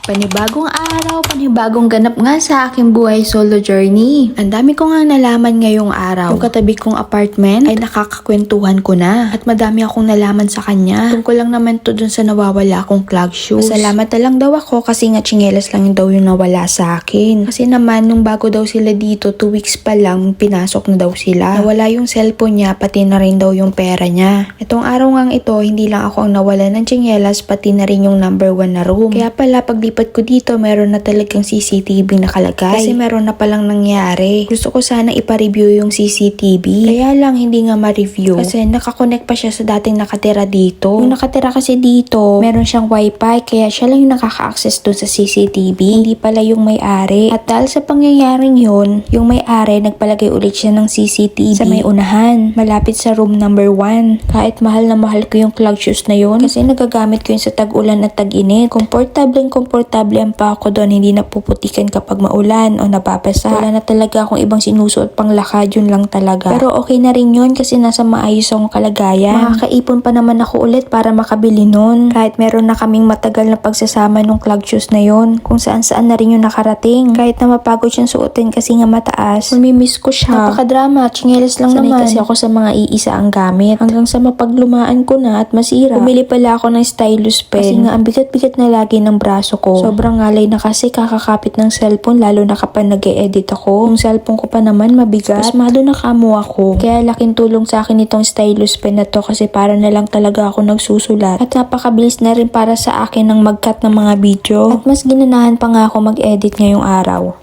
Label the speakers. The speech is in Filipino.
Speaker 1: Panibagong araw, panibagong ganap nga sa aking buhay solo journey. Ang dami ko nga nalaman ngayong araw. Yung katabi kong apartment ay nakakakwentuhan ko na. At madami akong nalaman sa kanya. Tungkol lang naman to dun sa nawawala akong clog shoes. Masalamat na lang daw ako kasi nga tsinelas lang daw yung nawala sa akin. Kasi naman nung bago daw sila dito, 2 weeks pa lang, pinasok na daw sila. Nawala yung cellphone niya, pati na rin daw yung pera niya. Itong araw nga ito, hindi lang ako ang nawala ng tsinelas, pati na rin yung number 1 na room. Kaya pala paglipat ko dito, meron na talagang CCTV nakalagay. Kasi meron na palang nangyari. Gusto ko sana ipa-review yung CCTV. Kaya lang hindi nga ma-review. Kasi nakakonect pa siya sa dating nakatira dito. Yung nakatira kasi dito, meron siyang wifi. Kaya siya lang yung nakaka-access dun sa CCTV. Hindi pala yung may-ari. At dahil sa pangyayaring yun, yung may-ari nagpalagay ulit siya ng CCTV sa may unahan. Malapit sa room number 1. Kahit mahal na mahal ko yung clog shoes na yun. Kasi nagagamit ko yun sa tag-ulan at tag-init. Komportable pa ako doon, hindi napuputikan kapag maulan o nababasa. Wala na talaga akong ibang sinusuot pang lakad, yun lang talaga. Pero okay na rin yun kasi nasa maayos akong kalagayan. Makakaipon pa naman ako ulit para makabili nun. Kahit meron na kaming matagal na pagsasama nung clog shoes na yun. Kung saan na rin yung nakarating. Kahit na mapagod siyang suotin kasi nga mataas. Mamimiss ko siya. Napaka-drama, tsinelas lang sanay naman. Kasi ako sa mga iisa ang gamit. Hanggang sa mapaglumaan ko na at masira. Bumili pala ako ng stylus pen. Kasi nga ang bigat-bigat na lagi ng braso ko. Sobrang ngalay na kasi kakakapit ng cellphone lalo na kapag nag-e-edit ako. Yung cellphone ko pa naman mabigat. Pasmado na kamo ako. Kaya laking tulong sa akin itong stylus pen na to kasi para na lang talaga ako nagsusulat. At napakabilis na rin para sa akin ng mag-cut ng mga video. At mas ginanahan pa nga ako mag-edit ngayong araw.